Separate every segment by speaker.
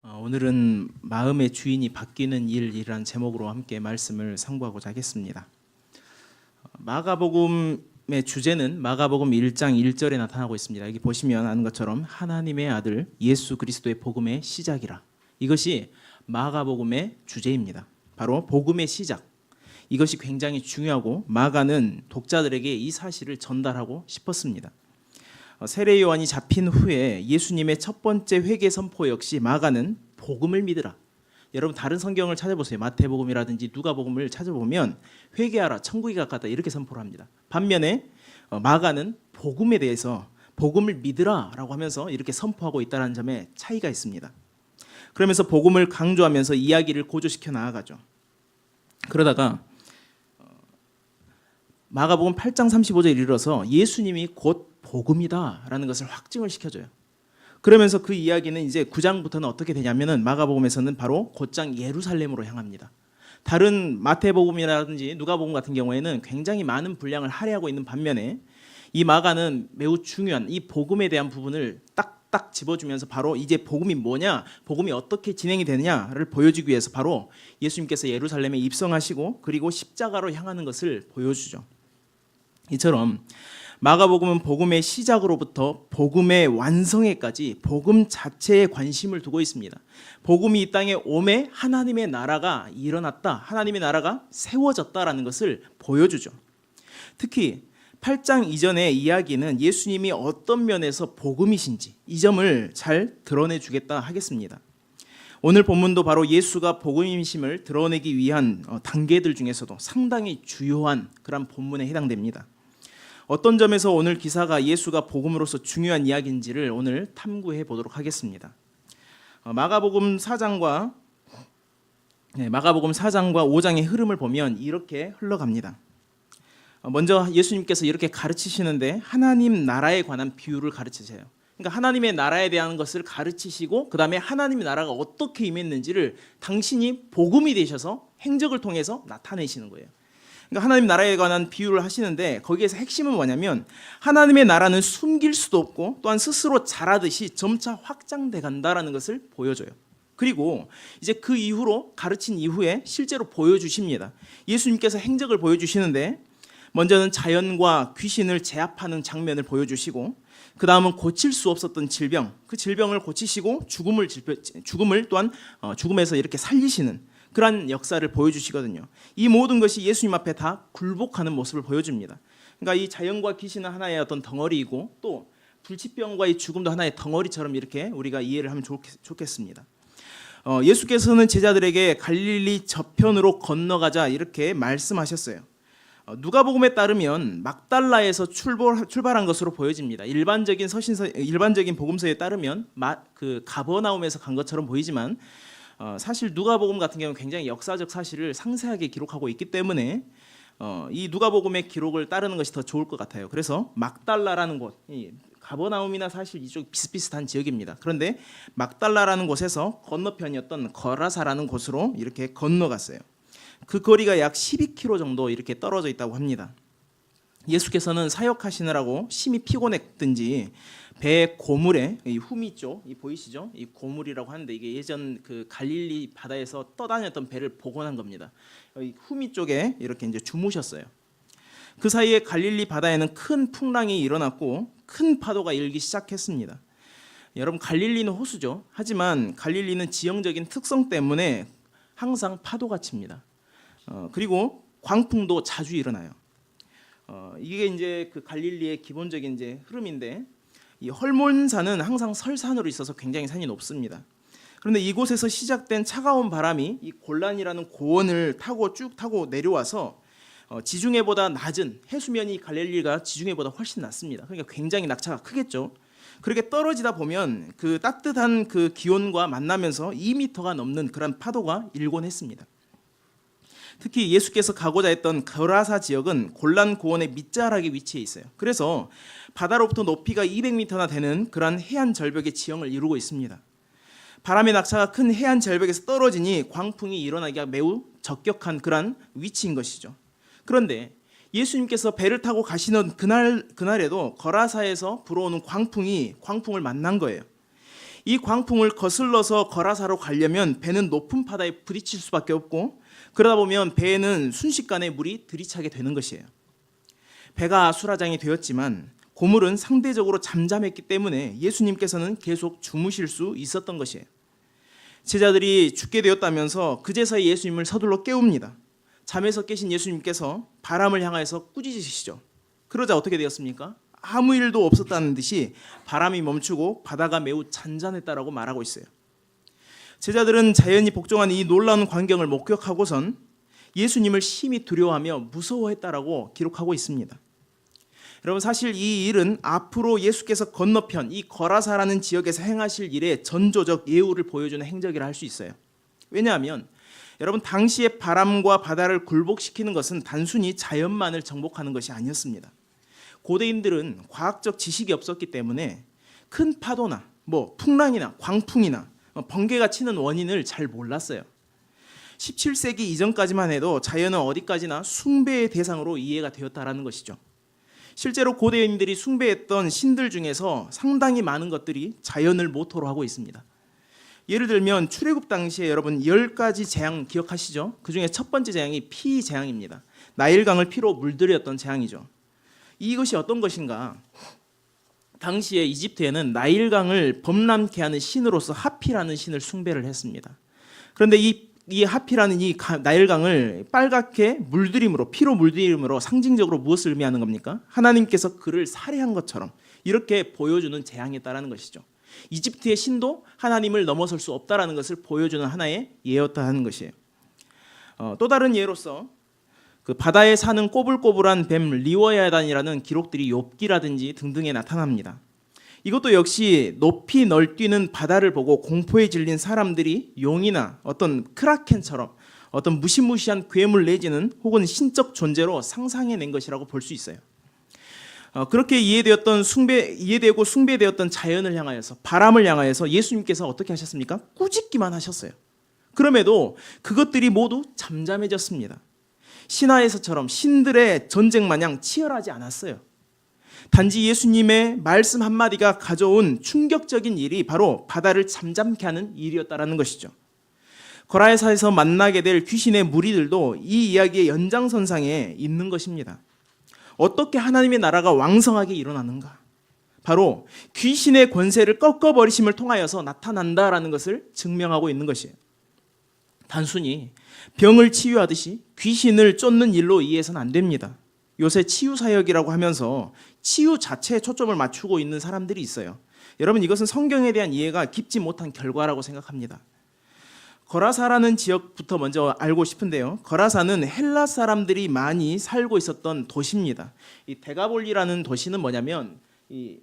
Speaker 1: 오늘은 마음의 주인이 바뀌는 일이라는 제목으로 함께 말씀을 상고하고자 하겠습니다. 마가복음의 주제는 마가복음 1장 1절에 나타나고 있습니다. 여기 보시면 아는 것처럼 하나님의 아들 예수 그리스도의 복음의 시작이라. 이것이 마가복음의 주제입니다. 바로 복음의 시작. 이것이 굉장히 중요하고 마가는 독자들에게 이 사실을 전달하고 싶었습니다. 세례 요한이 잡힌 후에 예수님의 첫 번째 회개 선포 역시 마가는 복음을 믿으라. 여러분 다른 성경을 찾아보세요. 마태복음이라든지 누가복음을 찾아보면 회개하라, 천국이 가깝다 이렇게 선포를 합니다. 반면에 마가는 복음에 대해서 복음을 믿으라라고 하면서 이렇게 선포하고 있다는 점에 차이가 있습니다. 그러면서 복음을 강조하면서 이야기를 고조시켜 나아가죠. 그러다가 마가복음 8장 35절에 이르러서 예수님이 곧 복음이다라는 것을 확증을 시켜줘요. 그러면서 그 이야기는 이제 9장부터는 어떻게 되냐면은 마가복음에서는 바로 곧장 예루살렘으로 향합니다. 다른 마태복음이라든지 누가복음 같은 경우에는 굉장히 많은 분량을 할애하고 있는 반면에 이 마가는 매우 중요한 이 복음에 대한 부분을 딱딱 집어주면서 바로 이제 복음이 뭐냐, 복음이 어떻게 진행이 되느냐를 보여주기 위해서 바로 예수님께서 예루살렘에 입성하시고 그리고 십자가로 향하는 것을 보여주죠. 이처럼 마가복음은 복음의 시작으로부터 복음의 완성에까지 복음 자체에 관심을 두고 있습니다. 복음이 이 땅에 오매 하나님의 나라가 일어났다, 하나님의 나라가 세워졌다라는 것을 보여주죠. 특히 8장 이전의 이야기는 예수님이 어떤 면에서 복음이신지 이 점을 잘 드러내주겠다 하겠습니다. 오늘 본문도 바로 예수가 복음이심을 드러내기 위한 단계들 중에서도 상당히 주요한 그런 본문에 해당됩니다. 어떤 점에서 오늘 기사가 예수가 복음으로서 중요한 이야기인지를 오늘 탐구해 보도록 하겠습니다. 마가복음 4장과 5장의 흐름을 보면 이렇게 흘러갑니다. 먼저 예수님께서 이렇게 가르치시는데 하나님 나라에 관한 비유를 가르치세요. 그러니까 하나님의 나라에 대한 것을 가르치시고 그 다음에 하나님의 나라가 어떻게 임했는지를 당신이 복음이 되셔서 행적을 통해서 나타내시는 거예요. 그러니까 하나님 나라에 관한 비유를 하시는데 거기에서 핵심은 뭐냐면 하나님의 나라는 숨길 수도 없고 또한 스스로 자라듯이 점차 확장돼 간다라는 것을 보여줘요. 그리고 이제 그 이후로 가르친 이후에 실제로 보여주십니다. 예수님께서 행적을 보여주시는데 먼저는 자연과 귀신을 제압하는 장면을 보여주시고 그 다음은 고칠 수 없었던 질병, 그 질병을 고치시고 죽음을 또한 죽음에서 이렇게 살리시는 그러한 역사를 보여주시거든요. 이 모든 것이 예수님 앞에 다 굴복하는 모습을 보여줍니다. 그러니까 이 자연과 귀신은 하나의 어떤 덩어리이고 또 불치병과의 죽음도 하나의 덩어리처럼 이렇게 우리가 이해를 하면 좋겠습니다. 예수께서는 제자들에게 갈릴리 저편으로 건너가자 이렇게 말씀하셨어요. 누가복음에 따르면 막달라에서 출발한 것으로 보여집니다. 일반적인 복음서에 따르면 그 가버나움에서 간 것처럼 보이지만 사실 누가복음 같은 경우는 굉장히 역사적 사실을 상세하게 기록하고 있기 때문에 이 누가복음의 기록을 따르는 것이 더 좋을 것 같아요. 그래서 막달라라는 곳, 가버나움이나 사실 이쪽 비슷비슷한 지역입니다. 그런데 막달라라는 곳에서 건너편이었던 거라사라는 곳으로 이렇게 건너갔어요. 그 거리가 약 12km 정도 이렇게 떨어져 있다고 합니다. 예수께서는 사역하시느라고 심히 피곤했든지 배 고물에 이 후미 있죠, 이 보이시죠? 이 고물이라고 하는데 이게 예전 그 갈릴리 바다에서 떠다녔던 배를 복원한 겁니다. 이 후미 쪽에 이렇게 이제 주무셨어요. 그 사이에 갈릴리 바다에는 큰 풍랑이 일어났고 큰 파도가 일기 시작했습니다. 여러분 갈릴리는 호수죠. 하지만 갈릴리는 지형적인 특성 때문에 항상 파도가 칩니다. 그리고 광풍도 자주 일어나요. 이게 이제 그 갈릴리의 기본적인 이제 흐름인데 이 헐몬산은 항상 설산으로 있어서 굉장히 산이 높습니다. 그런데 이곳에서 시작된 차가운 바람이 이 골란이라는 고원을 쭉 타고 내려와서 지중해보다 낮은 해수면이 갈릴리가 지중해보다 훨씬 낮습니다. 그러니까 굉장히 낙차가 크겠죠. 그렇게 떨어지다 보면 그 따뜻한 그 기온과 만나면서 2m가 넘는 그런 파도가 일곤 했습니다. 특히 예수께서 가고자 했던 거라사 지역은 골란 고원의 밑자락에 위치해 있어요. 그래서 바다로부터 높이가 200m나 되는 그러한 해안 절벽의 지형을 이루고 있습니다. 바람의 낙차가 큰 해안 절벽에서 떨어지니 광풍이 일어나기가 매우 적격한 그러한 위치인 것이죠. 그런데 예수님께서 배를 타고 가시는 그날에도 거라사에서 불어오는 광풍을 만난 거예요. 이 광풍을 거슬러서 거라사로 가려면 배는 높은 바다에 부딪힐 수밖에 없고, 그러다 보면 배에는 순식간에 물이 들이차게 되는 것이에요. 배가 수라장이 되었지만 고물은 상대적으로 잠잠했기 때문에 예수님께서는 계속 주무실 수 있었던 것이에요. 제자들이 죽게 되었다면서 그제서야 예수님을 서둘러 깨웁니다. 잠에서 깨신 예수님께서 바람을 향하여서 꾸짖으시죠. 그러자 어떻게 되었습니까? 아무 일도 없었다는 듯이 바람이 멈추고 바다가 매우 잔잔했다라고 말하고 있어요. 제자들은 자연이 복종한 이 놀라운 광경을 목격하고선 예수님을 심히 두려워하며 무서워했다라고 기록하고 있습니다. 여러분, 사실 이 일은 앞으로 예수께서 건너편 이 거라사라는 지역에서 행하실 일의 전조적 예우를 보여주는 행적이라 할 수 있어요. 왜냐하면 여러분, 당시에 바람과 바다를 굴복시키는 것은 단순히 자연만을 정복하는 것이 아니었습니다. 고대인들은 과학적 지식이 없었기 때문에 큰 파도나 풍랑이나 광풍이나 번개가 치는 원인을 잘 몰랐어요. 17세기 이전까지만 해도 자연은 어디까지나 숭배의 대상으로 이해가 되었다라는 것이죠. 실제로 고대인들이 숭배했던 신들 중에서 상당히 많은 것들이 자연을 모토로 하고 있습니다. 예를 들면 출애굽 당시에 여러분 10가지 재앙 기억하시죠? 그중에 첫 번째 재앙이 피 재앙입니다. 나일강을 피로 물들였던 재앙이죠. 이것이 어떤 것인가? 당시에 이집트에는 나일강을 범람케 하는 신으로서 하피라는 신을 숭배를 했습니다. 그런데 이 하피라는 이 나일강을 빨갛게 물들임으로, 피로 물들임으로 상징적으로 무엇을 의미하는 겁니까? 하나님께서 그를 살해한 것처럼 이렇게 보여주는 재앙이었다라는 것이죠. 이집트의 신도 하나님을 넘어설 수 없다라는 것을 보여주는 하나의 예였다는 것이에요. 또 다른 예로서 그 바다에 사는 꼬불꼬불한 뱀 리워야단이라는 기록들이 욥기라든지 등등에 나타납니다. 이것도 역시 높이 널뛰는 바다를 보고 공포에 질린 사람들이 용이나 어떤 크라켄처럼 어떤 무시무시한 괴물 내지는 혹은 신적 존재로 상상해낸 것이라고 볼 수 있어요. 그렇게 이해되고 숭배되었던 자연을 향하여서, 바람을 향하여서 예수님께서 어떻게 하셨습니까? 꾸짖기만 하셨어요. 그럼에도 그것들이 모두 잠잠해졌습니다. 신화에서처럼 신들의 전쟁 마냥 치열하지 않았어요. 단지 예수님의 말씀 한마디가 가져온 충격적인 일이 바로 바다를 잠잠케 하는 일이었다라는 것이죠. 거라사에서 만나게 될 귀신의 무리들도 이 이야기의 연장선상에 있는 것입니다. 어떻게 하나님의 나라가 왕성하게 일어나는가? 바로 귀신의 권세를 꺾어버리심을 통하여서 나타난다라는 것을 증명하고 있는 것이에요. 단순히 병을 치유하듯이 귀신을 쫓는 일로 이해해서는 안 됩니다. 요새 치유사역이라고 하면서 치유 자체에 초점을 맞추고 있는 사람들이 있어요. 여러분, 이것은 성경에 대한 이해가 깊지 못한 결과라고 생각합니다. 거라사라는 지역부터 먼저 알고 싶은데요. 거라사는 헬라 사람들이 많이 살고 있었던 도시입니다. 이 데가볼리라는 도시는 뭐냐면 이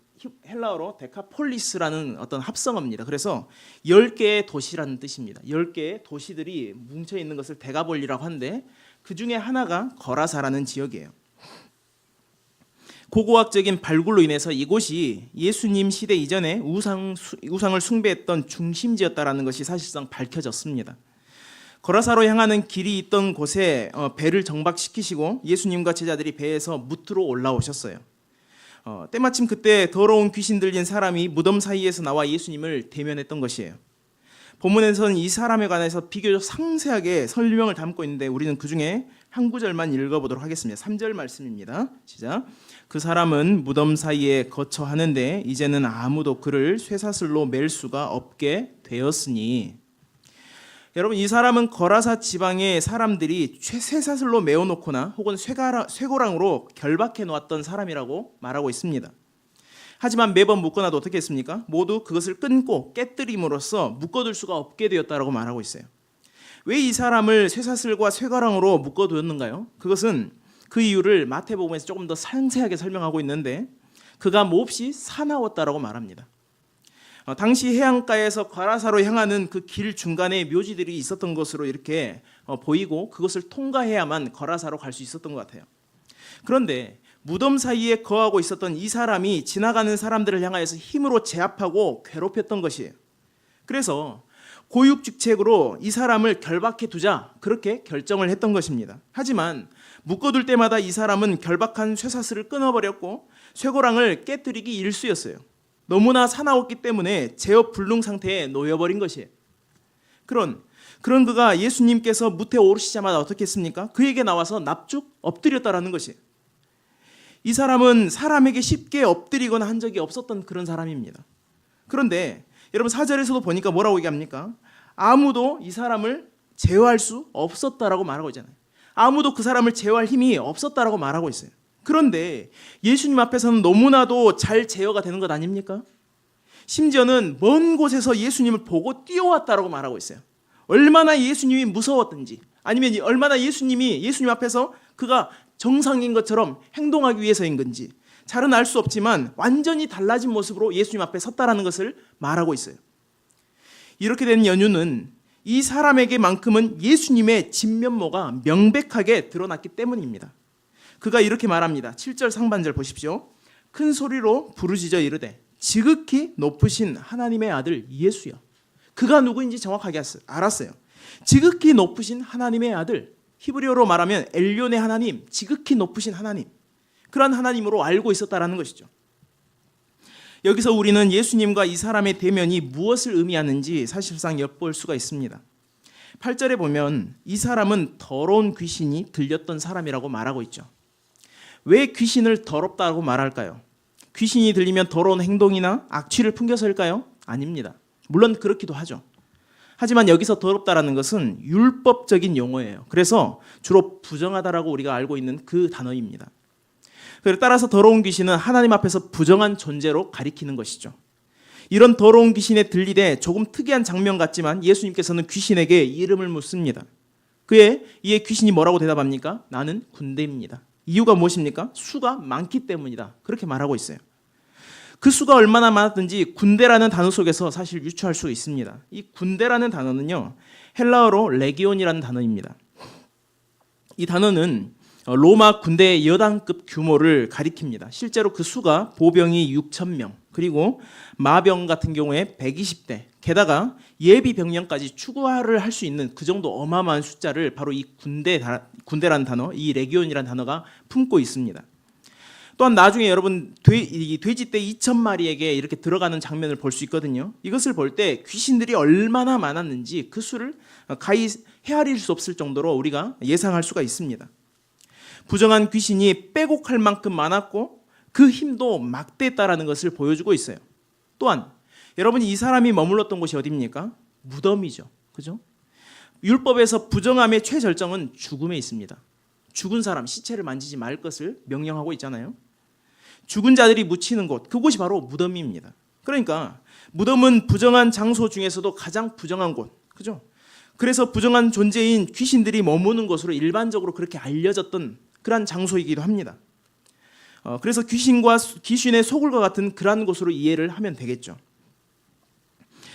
Speaker 1: 헬라어로 데카폴리스라는 어떤 합성어입니다. 그래서 10개의 도시라는 뜻입니다. 10개의 도시들이 뭉쳐 있는 것을 데가볼리라고 하는데 그 중에 하나가 거라사라는 지역이에요. 고고학적인 발굴로 인해서 이곳이 예수님 시대 이전에 우상을 숭배했던 중심지였다라는 것이 사실상 밝혀졌습니다. 거라사로 향하는 길이 있던 곳에 배를 정박시키시고 예수님과 제자들이 배에서 무트로 올라오셨어요. 때마침 그때 더러운 귀신 들린 사람이 무덤 사이에서 나와 예수님을 대면했던 것이에요. 본문에서는 이 사람에 관해서 비교적 상세하게 설명을 담고 있는데 우리는 그중에 한 구절만 읽어보도록 하겠습니다. 3절 말씀입니다. 시작. 그 사람은 무덤 사이에 거처 하는데 이제는 아무도 그를 쇠사슬로 맬 수가 없게 되었으니. 여러분, 이 사람은 거라사 지방의 사람들이 쇠사슬로 메어놓거나 혹은 쇠고랑으로 결박해 놓았던 사람이라고 말하고 있습니다. 하지만 매번 묶어놔도 어떻게 했습니까? 모두 그것을 끊고 깨뜨림으로써 묶어둘 수가 없게 되었다라고 말하고 있어요. 왜 이 사람을 쇠사슬과 쇠고랑으로 묶어두었는가요? 그것은 그 이유를 마태복음에서 조금 더 상세하게 설명하고 있는데 그가 몹시 사나웠다라고 말합니다. 당시 해안가에서 거라사로 향하는 그 길 중간에 묘지들이 있었던 것으로 이렇게 보이고 그것을 통과해야만 거라사로 갈 수 있었던 것 같아요. 그런데 무덤 사이에 거하고 있었던 이 사람이 지나가는 사람들을 향하여서 힘으로 제압하고 괴롭혔던 것이에요. 그래서 고육직책으로 이 사람을 결박해 두자 그렇게 결정을 했던 것입니다. 하지만 묶어둘 때마다 이 사람은 결박한 쇠사슬을 끊어버렸고 쇠고랑을 깨뜨리기 일쑤였어요. 너무나 사나웠기 때문에 제어 불능 상태에 놓여버린 것이에요. 그런 그가 예수님께서 무태 오르시자마자 어떻게 했습니까? 그에게 나와서 납죽 엎드렸다라는 것이에요. 이 사람은 사람에게 쉽게 엎드리거나 한 적이 없었던 그런 사람입니다. 그런데 여러분 4절에서도 보니까 뭐라고 얘기합니까? 아무도 이 사람을 제어할 수 없었다라고 말하고 있잖아요. 아무도 그 사람을 제어할 힘이 없었다라고 말하고 있어요. 그런데 예수님 앞에서는 너무나도 잘 제어가 되는 것 아닙니까? 심지어는 먼 곳에서 예수님을 보고 뛰어왔다라고 말하고 있어요. 얼마나 예수님이 무서웠든지, 아니면 얼마나 예수님 앞에서 그가 정상인 것처럼 행동하기 위해서인 건지 잘은 알 수 없지만 완전히 달라진 모습으로 예수님 앞에 섰다라는 것을 말하고 있어요. 이렇게 된 연유는 이 사람에게만큼은 예수님의 진면모가 명백하게 드러났기 때문입니다. 그가 이렇게 말합니다. 7절 상반절 보십시오. 큰 소리로 부르짖어 이르되 지극히 높으신 하나님의 아들 예수여. 그가 누구인지 정확하게 알았어요. 지극히 높으신 하나님의 아들, 히브리어로 말하면 엘리온의 하나님, 지극히 높으신 하나님, 그런 하나님으로 알고 있었다라는 것이죠. 여기서 우리는 예수님과 이 사람의 대면이 무엇을 의미하는지 사실상 엿볼 수가 있습니다. 8절에 보면 이 사람은 더러운 귀신이 들렸던 사람이라고 말하고 있죠. 왜 귀신을 더럽다고 말할까요? 귀신이 들리면 더러운 행동이나 악취를 풍겨서일까요? 아닙니다. 물론 그렇기도 하죠. 하지만 여기서 더럽다라는 것은 율법적인 용어예요. 그래서 주로 부정하다라고 우리가 알고 있는 그 단어입니다. 따라서 더러운 귀신은 하나님 앞에서 부정한 존재로 가리키는 것이죠. 이런 더러운 귀신에 들리되 조금 특이한 장면 같지만 예수님께서는 귀신에게 이름을 묻습니다. 이에 귀신이 뭐라고 대답합니까? 나는 군대입니다. 이유가 무엇입니까? 수가 많기 때문이다. 그렇게 말하고 있어요. 그 수가 얼마나 많았든지 군대라는 단어 속에서 사실 유추할 수 있습니다. 이 군대라는 단어는요, 헬라어로 레기온이라는 단어입니다. 이 단어는 로마 군대의 여단급 규모를 가리킵니다. 실제로 그 수가 보병이 6,000명, 그리고 마병 같은 경우에 120대, 게다가 예비 병력까지 추가를 할 수 있는 그 정도 어마어마한 숫자를 바로 이 군대라는 단어, 이 레기온이라는 단어가 품고 있습니다. 또한 나중에 여러분 돼지떼 2,000마리에게 이렇게 들어가는 장면을 볼 수 있거든요. 이것을 볼 때 귀신들이 얼마나 많았는지 그 수를 가히 헤아릴 수 없을 정도로 우리가 예상할 수가 있습니다. 부정한 귀신이 빼곡할 만큼 많았고 그 힘도 막대했다라는 것을 보여주고 있어요. 또한 여러분 이 사람이 머물렀던 곳이 어디입니까? 무덤이죠. 그죠? 율법에서 부정함의 최절정은 죽음에 있습니다. 죽은 사람 시체를 만지지 말 것을 명령하고 있잖아요. 죽은 자들이 묻히는 곳, 그곳이 바로 무덤입니다. 그러니까 무덤은 부정한 장소 중에서도 가장 부정한 곳, 그죠? 그래서 부정한 존재인 귀신들이 머무는 곳으로 일반적으로 그렇게 알려졌던 그러한 장소이기도 합니다. 그래서 귀신의 소굴과 같은 그러한 곳으로 이해를 하면 되겠죠.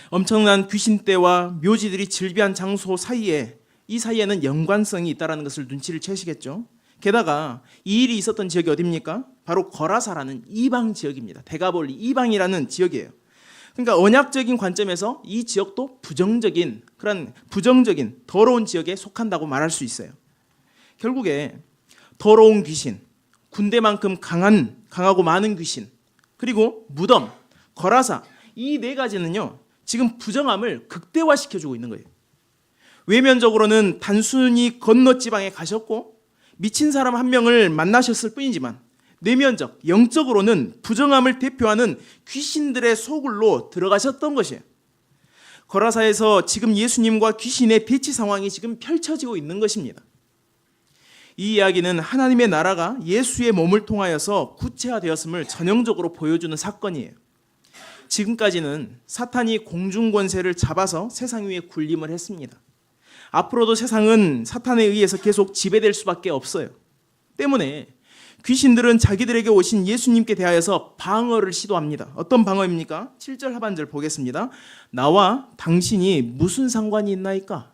Speaker 1: 엄청난 귀신떼와 묘지들이 즐비한 장소 사이에, 이 사이에는 연관성이 있다는 것을 눈치를 채시겠죠. 게다가 이 일이 있었던 지역이 어디입니까? 바로 거라사라는 이방 지역입니다. 데가볼리 이방이라는 지역이에요. 그러니까 언약적인 관점에서 이 지역도 부정적인 더러운 지역에 속한다고 말할 수 있어요. 결국에 더러운 귀신, 군대만큼 강하고 많은 귀신, 그리고 무덤, 거라사, 이 네 가지는요 지금 부정함을 극대화시켜주고 있는 거예요. 외면적으로는 단순히 건너 지방에 가셨고 미친 사람 한 명을 만나셨을 뿐이지만 내면적, 영적으로는 부정함을 대표하는 귀신들의 소굴로 들어가셨던 것이에요. 거라사에서 지금 예수님과 귀신의 대치 상황이 지금 펼쳐지고 있는 것입니다. 이 이야기는 하나님의 나라가 예수의 몸을 통하여서 구체화되었음을 전형적으로 보여주는 사건이에요. 지금까지는 사탄이 공중권세를 잡아서 세상 위에 군림을 했습니다. 앞으로도 세상은 사탄에 의해서 계속 지배될 수밖에 없어요. 때문에 귀신들은 자기들에게 오신 예수님께 대하여서 방어를 시도합니다. 어떤 방어입니까? 7절 하반절 보겠습니다. 나와 당신이 무슨 상관이 있나이까?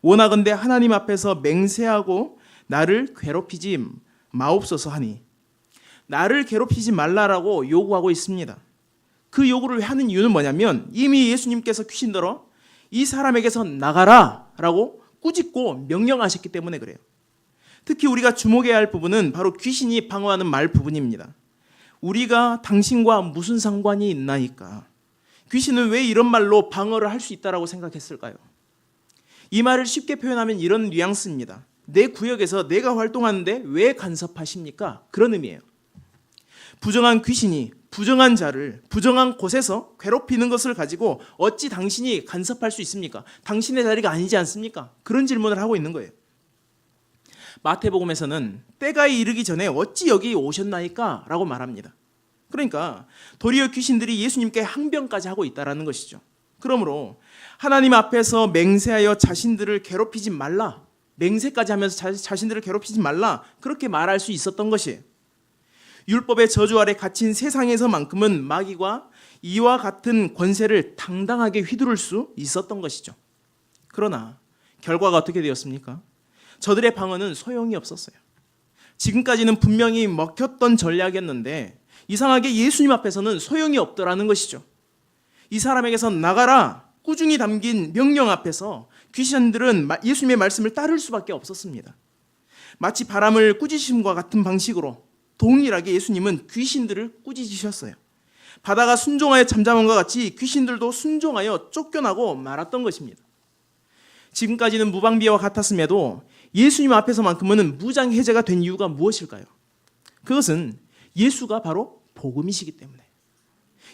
Speaker 1: 원하건대 하나님 앞에서 맹세하고 나를 괴롭히지 마옵소서 하니, 나를 괴롭히지 말라라고 요구하고 있습니다. 그 요구를 하는 이유는 뭐냐면 이미 예수님께서 귀신들어 이 사람에게서 나가라 라고 꾸짖고 명령하셨기 때문에 그래요. 특히 우리가 주목해야 할 부분은 바로 귀신이 방어하는 말 부분입니다. 우리가 당신과 무슨 상관이 있나이까? 귀신은 왜 이런 말로 방어를 할 수 있다라고 생각했을까요? 이 말을 쉽게 표현하면 이런 뉘앙스입니다. 내 구역에서 내가 활동하는데 왜 간섭하십니까? 그런 의미예요. 부정한 귀신이 부정한 자를 부정한 곳에서 괴롭히는 것을 가지고 어찌 당신이 간섭할 수 있습니까? 당신의 자리가 아니지 않습니까? 그런 질문을 하고 있는 거예요. 마태복음에서는 때가 이르기 전에 어찌 여기 오셨나이까? 라고 말합니다. 그러니까 도리어 귀신들이 예수님께 항변까지 하고 있다는 것이죠. 그러므로 하나님 앞에서 맹세하여 자신들을 괴롭히지 말라, 맹세까지 하면서 자신들을 괴롭히지 말라, 그렇게 말할 수 있었던 것이에요. 율법의 저주 아래 갇힌 세상에서만큼은 마귀가 이와 같은 권세를 당당하게 휘두를 수 있었던 것이죠. 그러나 결과가 어떻게 되었습니까? 저들의 방어는 소용이 없었어요. 지금까지는 분명히 먹혔던 전략이었는데 이상하게 예수님 앞에서는 소용이 없더라는 것이죠. 이 사람에게서 나가라 꾸중이 담긴 명령 앞에서 귀신들은 예수님의 말씀을 따를 수밖에 없었습니다. 마치 바람을 꾸짖으심과 같은 방식으로 동일하게 예수님은 귀신들을 꾸짖으셨어요. 바다가 순종하여 잠잠함과 같이 귀신들도 순종하여 쫓겨나고 말았던 것입니다. 지금까지는 무방비와 같았음에도 예수님 앞에서만큼은 무장해제가 된 이유가 무엇일까요? 그것은 예수가 바로 복음이시기 때문에,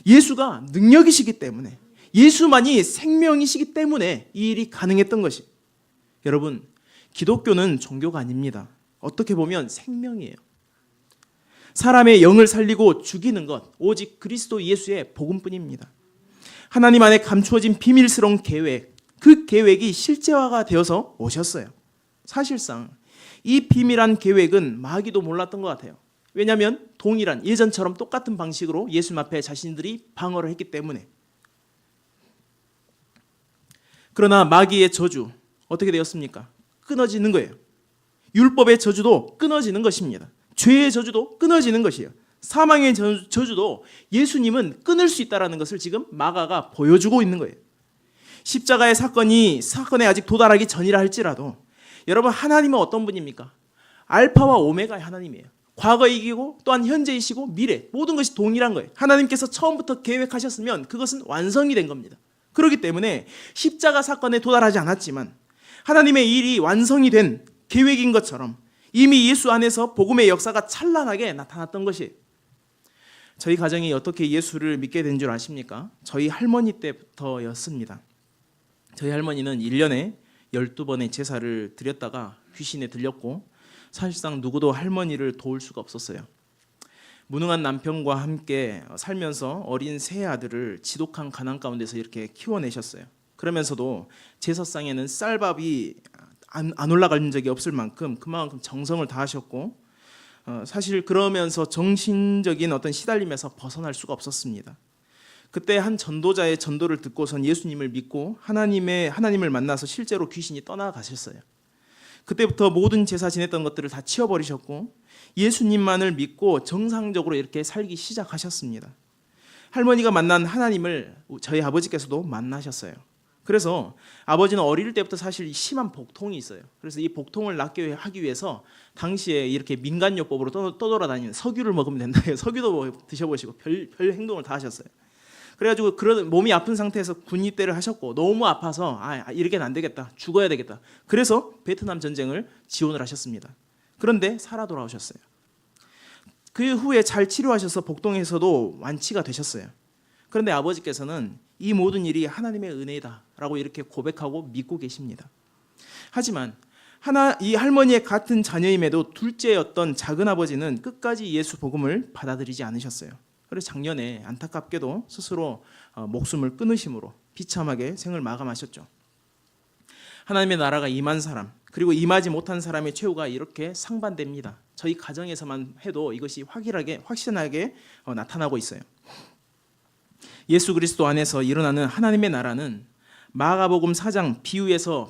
Speaker 1: 예수가 능력이시기 때문에, 예수만이 생명이시기 때문에 이 일이 가능했던 것이. 여러분, 기독교는 종교가 아닙니다. 어떻게 보면 생명이에요. 사람의 영을 살리고 죽이는 것 오직 그리스도 예수의 복음뿐입니다. 하나님 안에 감추어진 비밀스러운 계획, 그 계획이 실제화가 되어서 오셨어요. 사실상 이 비밀한 계획은 마귀도 몰랐던 것 같아요. 왜냐하면 동일한 예전처럼 똑같은 방식으로 예수님 앞에 자신들이 방어를 했기 때문에. 그러나 마귀의 저주 어떻게 되었습니까? 끊어지는 거예요. 율법의 저주도 끊어지는 것입니다. 죄의 저주도 끊어지는 것이에요. 사망의 저주도 예수님은 끊을 수 있다는 것을 지금 마가가 보여주고 있는 거예요. 십자가의 사건에 아직 도달하기 전이라 할지라도 여러분, 하나님은 어떤 분입니까? 알파와 오메가의 하나님이에요. 과거이기고 또한 현재이시고 미래, 모든 것이 동일한 거예요. 하나님께서 처음부터 계획하셨으면 그것은 완성이 된 겁니다. 그렇기 때문에 십자가 사건에 도달하지 않았지만 하나님의 일이 완성이 된 계획인 것처럼 이미 예수 안에서 복음의 역사가 찬란하게 나타났던 것이에요. 저희 가정이 어떻게 예수를 믿게 된 줄 아십니까? 저희 할머니 때부터였습니다. 저희 할머니는 1년에 12번의 제사를 드렸다가 귀신에 들렸고 사실상 누구도 할머니를 도울 수가 없었어요. 무능한 남편과 함께 살면서 어린 세 아들을 지독한 가난 가운데서 이렇게 키워내셨어요. 그러면서도 제사상에는 쌀밥이 안 올라간 적이 없을 만큼 그만큼 정성을 다하셨고 사실 그러면서 정신적인 어떤 시달림에서 벗어날 수가 없었습니다. 그때 한 전도자의 전도를 듣고선 예수님을 믿고 하나님을 만나서 실제로 귀신이 떠나가셨어요. 그때부터 모든 제사 지냈던 것들을 다 치워버리셨고 예수님만을 믿고 정상적으로 이렇게 살기 시작하셨습니다. 할머니가 만난 하나님을 저희 아버지께서도 만나셨어요. 그래서 아버지는 어릴 때부터 사실 심한 복통이 있어요. 그래서 이 복통을 낫게 하기 위해서 당시에 이렇게 민간요법으로 떠돌아다니는 석유를 먹으면 된다 해요. 석유도 드셔보시고 별 행동을 다 하셨어요. 그래가지고 그런 몸이 아픈 상태에서 군입대를 하셨고 너무 아파서 이렇게는 안 되겠다, 죽어야 되겠다. 그래서 베트남 전쟁을 지원을 하셨습니다. 그런데 살아 돌아오셨어요. 그 후에 잘 치료하셔서 복통에서도 완치가 되셨어요. 그런데 아버지께서는 이 모든 일이 하나님의 은혜다라고 이렇게 고백하고 믿고 계십니다. 하지만 이 할머니의 같은 자녀임에도 둘째였던 작은 아버지는 끝까지 예수 복음을 받아들이지 않으셨어요. 그래서 작년에 안타깝게도 스스로 목숨을 끊으심으로 비참하게 생을 마감하셨죠. 하나님의 나라가 임한 사람, 그리고 임하지 못한 사람의 최후가 이렇게 상반됩니다. 저희 가정에서만 해도 이것이 확실하게 나타나고 있어요. 예수 그리스도 안에서 일어나는 하나님의 나라는 마가복음 4장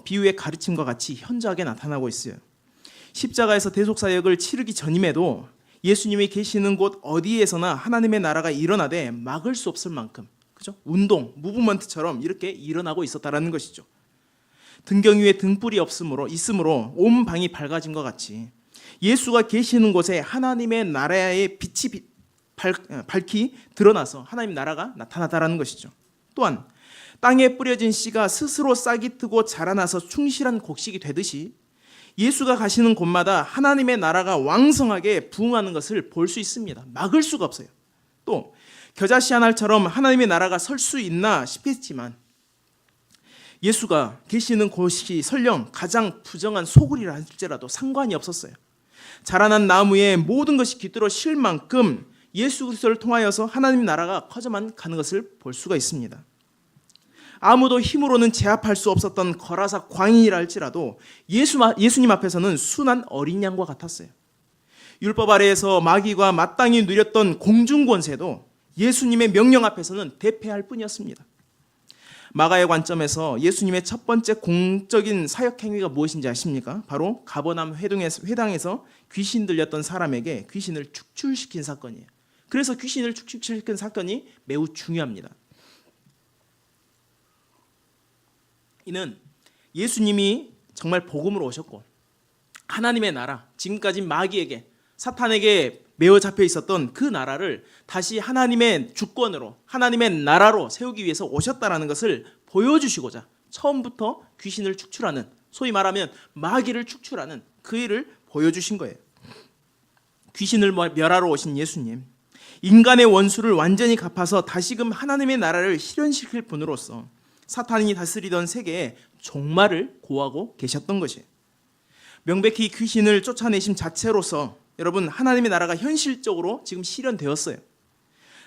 Speaker 1: 비유의 가르침과 같이 현저하게 나타나고 있어요. 십자가에서 대속사역을 치르기 전임에도 예수님이 계시는 곳 어디에서나 하나님의 나라가 일어나되 막을 수 없을 만큼, 그죠? 운동, 무브먼트처럼 이렇게 일어나고 있었다라는 것이죠. 등경 위에 등불이 있으므로 온 방이 밝아진 것 같이 예수가 계시는 곳에 하나님의 나라의 빛이 밝히 드러나서 하나님 나라가 나타났다라는 것이죠. 또한 땅에 뿌려진 씨가 스스로 싹이 트고 자라나서 충실한 곡식이 되듯이 예수가 가시는 곳마다 하나님의 나라가 왕성하게 부흥하는 것을 볼 수 있습니다. 막을 수가 없어요. 또 겨자씨 한 알처럼 하나님의 나라가 설 수 있나 싶겠지만 예수가 계시는 곳이 설령 가장 부정한 소굴이라 할지라도 상관이 없었어요. 자라난 나무에 모든 것이 깃들어 실 만큼 예수 그리스도를 통하여서 하나님 나라가 커져만 가는 것을 볼 수가 있습니다. 아무도 힘으로는 제압할 수 없었던 거라사 광인이라 할지라도 예수님 앞에서는 순한 어린 양과 같았어요. 율법 아래에서 마귀가 마땅히 누렸던 공중 권세도 예수님의 명령 앞에서는 대패할 뿐이었습니다. 마가의 관점에서 예수님의 첫 번째 공적인 사역 행위가 무엇인지 아십니까? 바로 가버나움 회당에서 귀신 들렸던 사람에게 귀신을 축출시킨 사건이에요. 그래서 귀신을 축출시킨 사건이 매우 중요합니다. 이는 예수님이 정말 복음으로 오셨고 하나님의 나라, 지금까지 마귀에게 사탄에게 매어 잡혀 있었던 그 나라를 다시 하나님의 주권으로 하나님의 나라로 세우기 위해서 오셨다라는 것을 보여주시고자 처음부터 귀신을 축출하는, 소위 말하면 마귀를 축출하는 그 일을 보여주신 거예요. 귀신을 멸하러 오신 예수님, 인간의 원수를 완전히 갚아서 다시금 하나님의 나라를 실현시킬 분으로서 사탄이 다스리던 세계에 종말을 고하고 계셨던 것이에요. 명백히 귀신을 쫓아내심 자체로서 여러분 하나님의 나라가 현실적으로 지금 실현되었어요.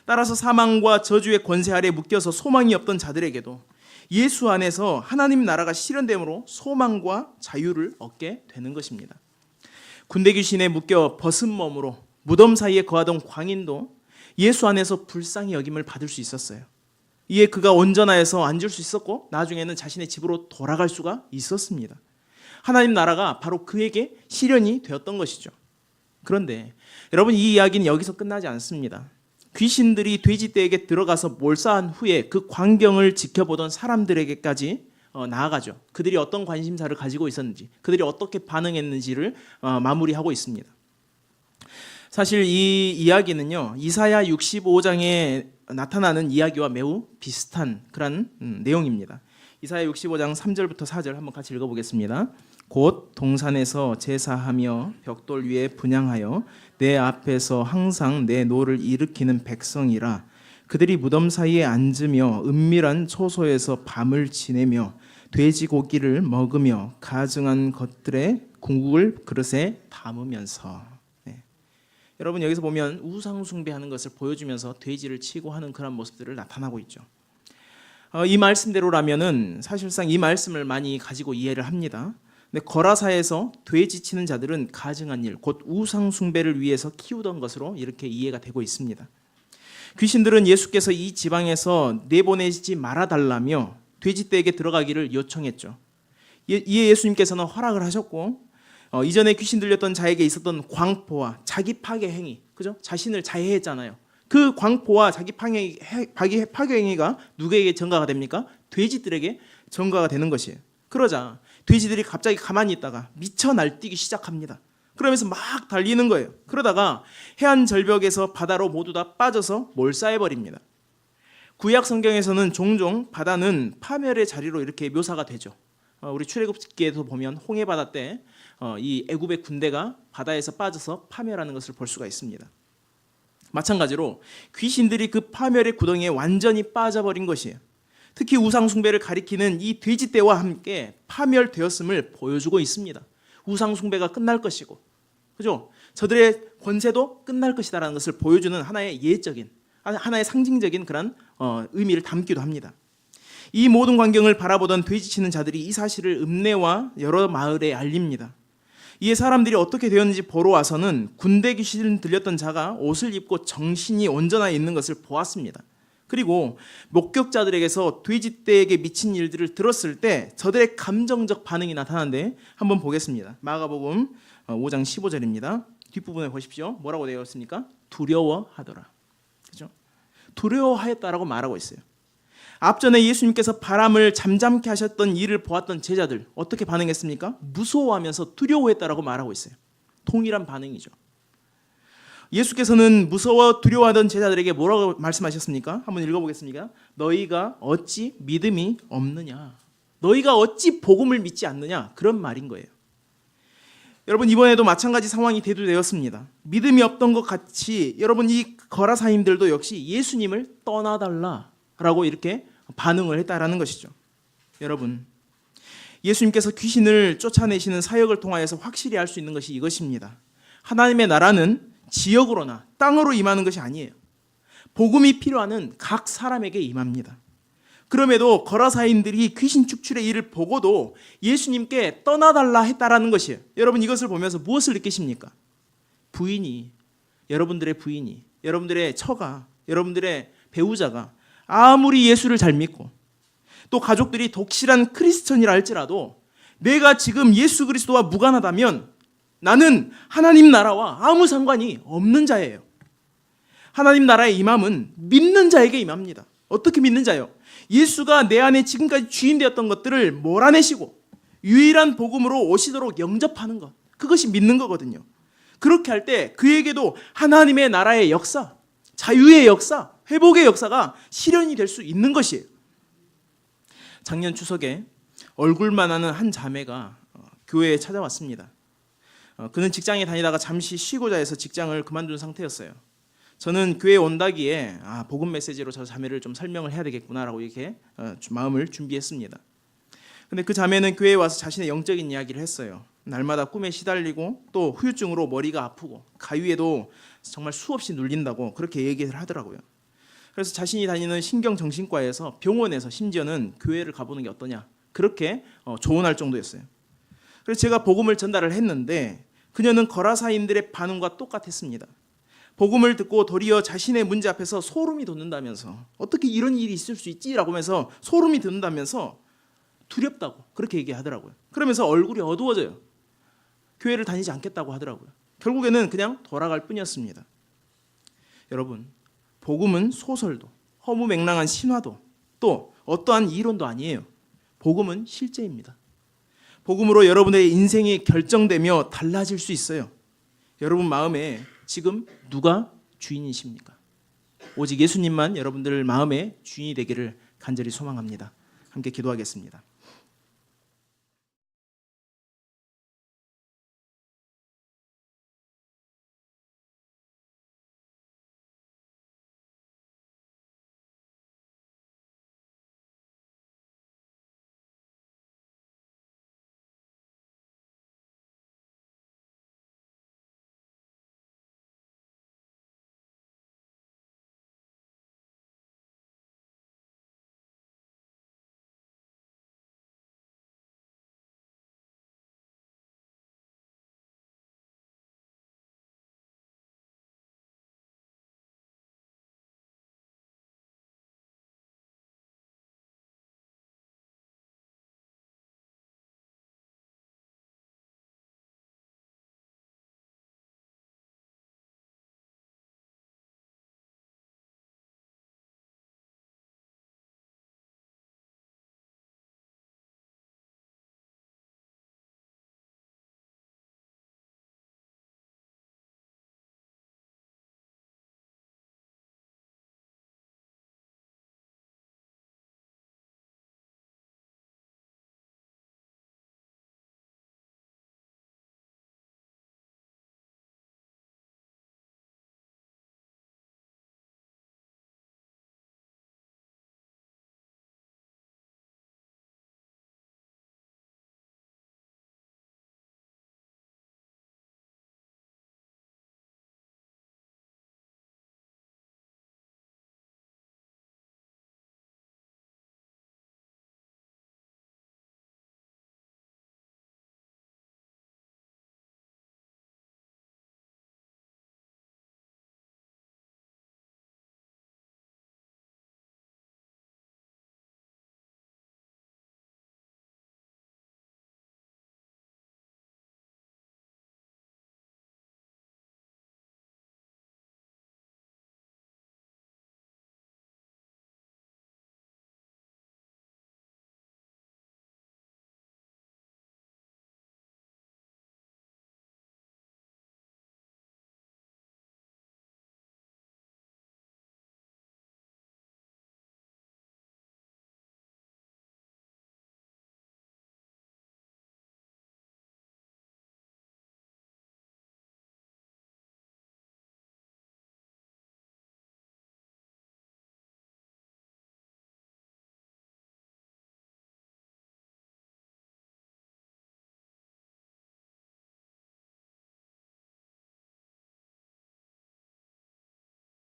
Speaker 1: 따라서 사망과 저주의 권세 아래 묶여서 소망이 없던 자들에게도 예수 안에서 하나님 나라가 실현됨으로 소망과 자유를 얻게 되는 것입니다. 군대 귀신에 묶여 벗은 몸으로 무덤 사이에 거하던 광인도 예수 안에서 불쌍히 여김을 받을 수 있었어요. 이에 그가 온전하여서 앉을 수 있었고 나중에는 자신의 집으로 돌아갈 수가 있었습니다. 하나님 나라가 바로 그에게 실현이 되었던 것이죠. 그런데 여러분 이 이야기는 여기서 끝나지 않습니다. 귀신들이 돼지떼에게 들어가서 몰사한 후에 그 광경을 지켜보던 사람들에게까지 나아가죠. 그들이 어떤 관심사를 가지고 있었는지, 그들이 어떻게 반응했는지를 마무리하고 있습니다. 사실 이 이야기는요, 이사야 65장에 나타나는 이야기와 매우 비슷한 그런 내용입니다. 이사야 65장 3절부터 4절 한번 같이 읽어보겠습니다. 곧 동산에서 제사하며 벽돌 위에 분향하여 내 앞에서 항상 내 노를 일으키는 백성이라. 그들이 무덤 사이에 앉으며 은밀한 초소에서 밤을 지내며 돼지고기를 먹으며 가증한 것들의 궁극을 그릇에 담으면서. 여러분 여기서 보면 우상 숭배하는 것을 보여주면서 돼지를 치고 하는 그런 모습들을 나타나고 있죠. 이 말씀대로라면은 사실상 이 말씀을 많이 가지고 이해를 합니다. 근데 거라사에서 돼지 치는 자들은 가증한 일, 곧 우상 숭배를 위해서 키우던 것으로 이렇게 이해가 되고 있습니다. 귀신들은 예수께서 이 지방에서 내보내지 말아달라며 돼지떼에게 들어가기를 요청했죠. 이에 예수님께서는 허락을 하셨고 이전에 귀신 들렸던 자에게 있었던 광포와 자기 파괴 행위, 그죠? 자신을 자해했잖아요. 그 광포와 자기 파괴 행위가 누구에게 전가가 됩니까? 돼지들에게 전가가 되는 것이에요. 그러자 돼지들이 갑자기 가만히 있다가 미쳐 날뛰기 시작합니다. 그러면서 막 달리는 거예요. 그러다가 해안 절벽에서 바다로 모두 다 빠져서 몰사해버립니다. 구약 성경에서는 종종 바다는 파멸의 자리로 이렇게 묘사가 되죠. 우리 출애굽기에서 보면 홍해 바다 때 이 애굽의 군대가 바다에서 빠져서 파멸하는 것을 볼 수가 있습니다. 마찬가지로 귀신들이 그 파멸의 구덩이에 완전히 빠져버린 것이에요. 특히 우상 숭배를 가리키는 이 돼지떼와 함께 파멸되었음을 보여주고 있습니다. 우상 숭배가 끝날 것이고, 그죠? 저들의 권세도 끝날 것이다라는 것을 보여주는 하나의 예적인, 하나의 상징적인 그런 의미를 담기도 합니다. 이 모든 광경을 바라보던 돼지치는 자들이 이 사실을 읍내와 여러 마을에 알립니다. 이에 사람들이 어떻게 되었는지 보러 와서는 군대 귀신 들렸던 자가 옷을 입고 정신이 온전하여 있는 것을 보았습니다. 그리고 목격자들에게서 돼지떼에게 미친 일들을 들었을 때 저들의 감정적 반응이 나타나는데 한번 보겠습니다. 마가복음 5장 15절입니다. 뒷부분에 보십시오. 뭐라고 되어 있습니까? 두려워하더라. 그죠? 두려워하였다라고 말하고 있어요. 앞전에 예수님께서 바람을 잠잠케 하셨던 일을 보았던 제자들 어떻게 반응했습니까? 무서워하면서 두려워했다라고 말하고 있어요. 동일한 반응이죠. 예수께서는 무서워 두려워하던 제자들에게 뭐라고 말씀하셨습니까? 한번 읽어보겠습니다. 너희가 어찌 믿음이 없느냐? 너희가 어찌 복음을 믿지 않느냐? 그런 말인 거예요. 여러분, 이번에도 마찬가지 상황이 대두되었습니다. 믿음이 없던 것 같이 여러분, 이 거라사님들도 역시 예수님을 떠나달라라고 이렇게 반응을 했다라는 것이죠. 여러분, 예수님께서 귀신을 쫓아내시는 사역을 통하여서 확실히 알 수 있는 것이 이것입니다. 하나님의 나라는 지역으로나 땅으로 임하는 것이 아니에요. 복음이 필요한 각 사람에게 임합니다. 그럼에도 거라사인들이 귀신 축출의 일을 보고도 예수님께 떠나달라 했다라는 것이에요. 여러분, 이것을 보면서 무엇을 느끼십니까? 부인이, 여러분들의 부인이, 여러분들의 처가, 여러분들의 배우자가 아무리 예수를 잘 믿고 또 가족들이 독실한 크리스천이라 할지라도 내가 지금 예수 그리스도와 무관하다면 나는 하나님 나라와 아무 상관이 없는 자예요. 하나님 나라의 임함은 믿는 자에게 임합니다. 어떻게 믿는 자요? 예수가 내 안에 지금까지 주인 되었던 것들을 몰아내시고 유일한 복음으로 오시도록 영접하는 것, 그것이 믿는 거거든요. 그렇게 할 때 그에게도 하나님의 나라의 역사, 자유의 역사, 회복의 역사가 실현이 될 수 있는 것이에요. 작년 추석에 얼굴만 하는 한 자매가 교회에 찾아왔습니다. 그는 직장에 다니다가 잠시 쉬고자 해서 직장을 그만둔 상태였어요. 저는 교회에 온다기에 복음 메시지로 저 자매를 좀 설명을 해야 되겠구나라고 이렇게 마음을 준비했습니다. 근데 그 자매는 교회에 와서 자신의 영적인 이야기를 했어요. 날마다 꿈에 시달리고 또 후유증으로 머리가 아프고 가위에도 정말 수없이 눌린다고 그렇게 얘기를 하더라고요. 그래서 자신이 다니는 신경정신과에서 병원에서 심지어는 교회를 가보는 게 어떠냐 그렇게 조언할 정도였어요. 그래서 제가 복음을 전달을 했는데 그녀는 거라사인들의 반응과 똑같았습니다. 복음을 듣고 도리어 자신의 문제 앞에서 소름이 돋는다면서 어떻게 이런 일이 있을 수 있지라고 하면서 소름이 돋는다면서 두렵다고 그렇게 얘기하더라고요. 그러면서 얼굴이 어두워져요. 교회를 다니지 않겠다고 하더라고요. 결국에는 그냥 돌아갈 뿐이었습니다. 여러분, 복음은 소설도 허무맹랑한 신화도 또 어떠한 이론도 아니에요. 복음은 실제입니다. 복음으로 여러분의 인생이 결정되며 달라질 수 있어요. 여러분 마음에 지금 누가 주인이십니까? 오직 예수님만 여러분들 마음의 주인이 되기를 간절히 소망합니다. 함께 기도하겠습니다.